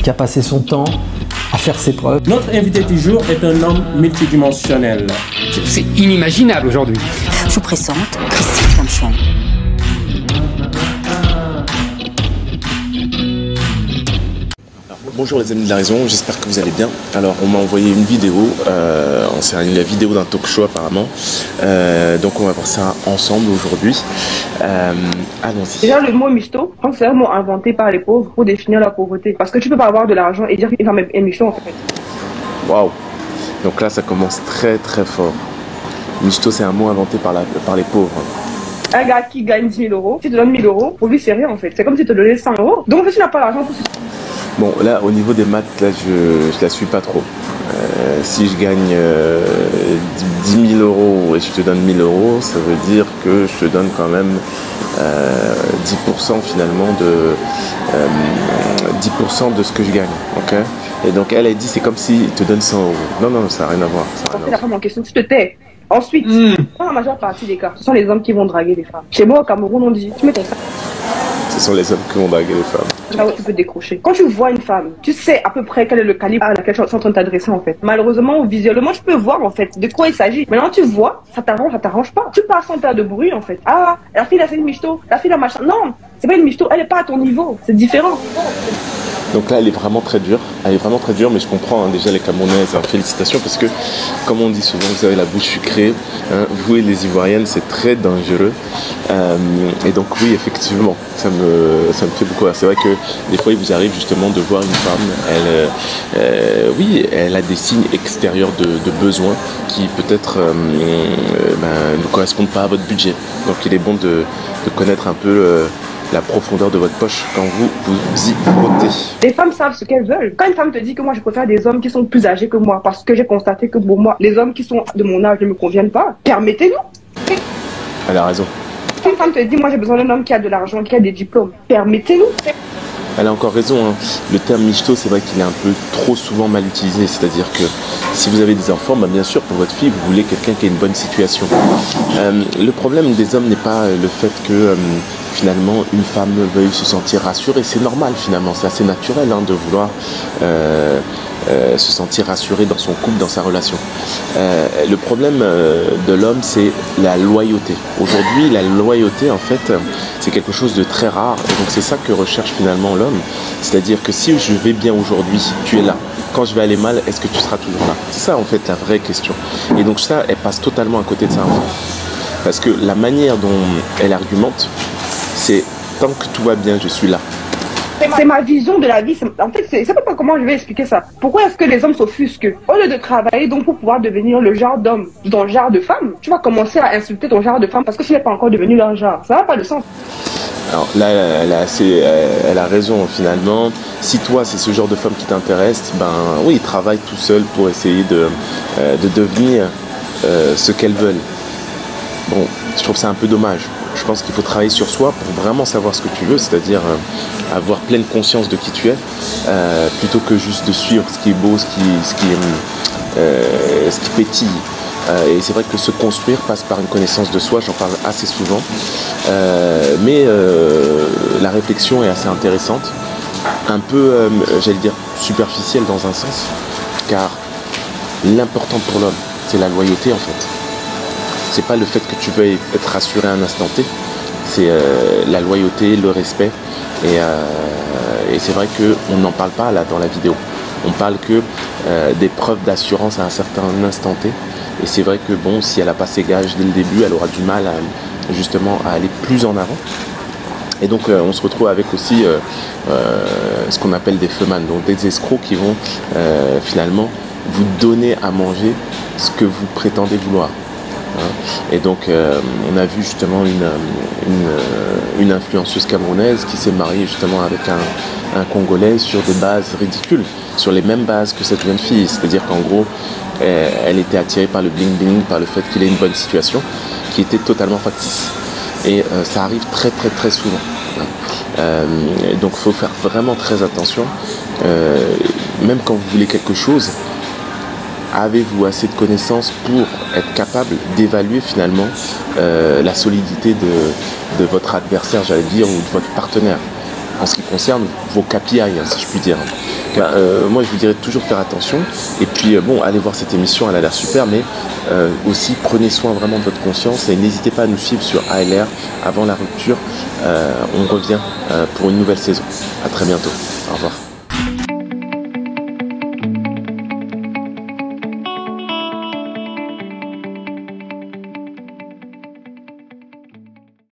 Qui a passé son temps à faire ses preuves. Notre invité du jour est un homme multidimensionnel. C'est inimaginable aujourd'hui. Je vous présente Christine Kamchouan. Bonjour les amis de la raison, j'espère que vous allez bien. Alors on m'a envoyé une vidéo, c'est la vidéo d'un talk show apparemment, donc on va voir ça ensemble aujourd'hui. Allons-y. Déjà le mot michto, je pense que c'est un mot inventé par les pauvres pour définir la pauvreté. Parce que tu peux pas avoir de l'argent et dire qu'une femme est michto en fait. Waouh. Donc là ça commence très très fort. Michto c'est un mot inventé par les pauvres. Un gars qui gagne 10 000 euros, si tu te donnes 1 000 euros, pour lui c'est rien en fait. C'est comme si tu te donnais 100 euros. Donc en fait tu n'as pas l'argent pour... Bon, là, au niveau des maths, là, je la suis pas trop. Si je gagne 10 000 euros et je te donne 1 000 euros, ça veut dire que je te donne quand même 10% finalement de 10% de ce que je gagne. Ok. Et donc, elle a dit, c'est comme si te donne 100 euros. Non, non, ça n'a rien à voir. La femme en question, tu te tais. Ensuite, dans la majeure partie des cas, ce sont les hommes qui vont draguer les femmes. Chez moi, au Cameroun, on dit, tu mets ça. Ce sont les hommes qui vont draguer les femmes. Là où tu peux décrocher. Quand tu vois une femme, tu sais à peu près quel est le calibre à laquelle tu es en train de t'adresser en fait. Malheureusement ou visuellement, tu peux voir en fait de quoi il s'agit. Maintenant tu vois, ça t'arrange pas. Tu pars sans faire de bruit en fait. Ah, la fille là c'est une michto, la fille là machin. Non, c'est pas une michto, elle est pas à ton niveau, c'est différent. Donc là, elle est vraiment très dure. Elle est vraiment très dure, mais je comprends déjà les Camerounaises. Hein, félicitations parce que, comme on dit souvent, vous avez la bouche sucrée. Hein, vous et les Ivoiriennes, c'est très dangereux. Et donc oui, effectivement, ça me fait beaucoup rire. C'est vrai que des fois, il vous arrive justement de voir une femme. Oui, elle a des signes extérieurs de besoin qui peut-être ne correspondent pas à votre budget. Donc il est bon de connaître un peu la profondeur de votre poche quand vous y frottez. Les femmes savent ce qu'elles veulent. Quand une femme te dit que moi je préfère des hommes qui sont plus âgés que moi, parce que j'ai constaté que pour moi, les hommes qui sont de mon âge ne me conviennent pas, permettez-nous. Elle a raison. Quand une femme te dit moi j'ai besoin d'un homme qui a de l'argent, qui a des diplômes, permettez-nous. Elle a encore raison, hein. Le terme michto, c'est vrai qu'il est un peu trop souvent mal utilisé. C'est-à-dire que si vous avez des enfants, bien sûr, pour votre fille, vous voulez quelqu'un qui a une bonne situation. Le problème des hommes n'est pas le fait que finalement une femme veuille se sentir rassurée. C'est normal finalement, c'est assez naturel hein, de vouloir se sentir rassuré dans son couple, dans sa relation. Le problème de l'homme, c'est la loyauté. Aujourd'hui, la loyauté, en fait, c'est quelque chose de très rare. Et donc, c'est ça que recherche finalement l'homme. C'est-à-dire que si je vais bien aujourd'hui, tu es là. Quand je vais aller mal, est-ce que tu seras toujours là? C'est ça, en fait, la vraie question. Et donc, ça, elle passe totalement à côté de ça. Parce que la manière dont elle argumente, c'est tant que tout va bien, je suis là. C'est ma vision de la vie. En fait, c'est pas comment je vais expliquer ça. Pourquoi est-ce que les hommes s'offusquent? Au lieu de travailler donc pour pouvoir devenir le genre d'homme, ton genre de femme, tu vas commencer à insulter ton genre de femme parce que tu n'es pas encore devenu leur genre. Ça n'a pas de sens. Alors là, elle a raison finalement. Si toi, c'est ce genre de femme qui t'intéresse, ben oui, travaille tout seul pour essayer de devenir ce qu'elles veulent. Bon, je trouve ça un peu dommage. Je pense qu'il faut travailler sur soi pour vraiment savoir ce que tu veux, c'est-à-dire avoir pleine conscience de qui tu es, plutôt que juste de suivre ce qui est beau, ce qui pétille. Et c'est vrai que se construire passe par une connaissance de soi, j'en parle assez souvent, mais la réflexion est assez intéressante, un peu, j'allais dire, superficielle dans un sens, car l'important pour l'homme, c'est la loyauté en fait. C'est pas le fait que tu veuilles être rassuré à un instant T, c'est la loyauté, le respect. Et c'est vrai qu'on n'en parle pas là dans la vidéo. On parle que des preuves d'assurance à un certain instant T. Et c'est vrai que bon, si elle n'a pas ses gages dès le début, elle aura du mal justement à aller plus en avant. Et donc on se retrouve avec aussi ce qu'on appelle des feuman, donc des escrocs qui vont finalement vous donner à manger ce que vous prétendez vouloir. Et donc on a vu justement une influenceuse camerounaise qui s'est mariée justement avec un Congolais sur des bases ridicules, sur les mêmes bases que cette jeune fille, c'est-à-dire qu'en gros elle était attirée par le bling bling, par le fait qu'il ait une bonne situation, qui était totalement factice. Et ça arrive très très très souvent. Donc il faut faire vraiment très attention, même quand vous voulez quelque chose. Avez-vous assez de connaissances pour être capable d'évaluer finalement la solidité de votre adversaire, j'allais dire, ou de votre partenaire? en ce qui concerne vos KPI, si je puis dire. Moi, je vous dirais toujours faire attention. Et puis, bon, allez voir cette émission, elle a l'air super, mais aussi prenez soin vraiment de votre conscience et n'hésitez pas à nous suivre sur ALR avant la rupture. On revient pour une nouvelle saison. À très bientôt. Au revoir.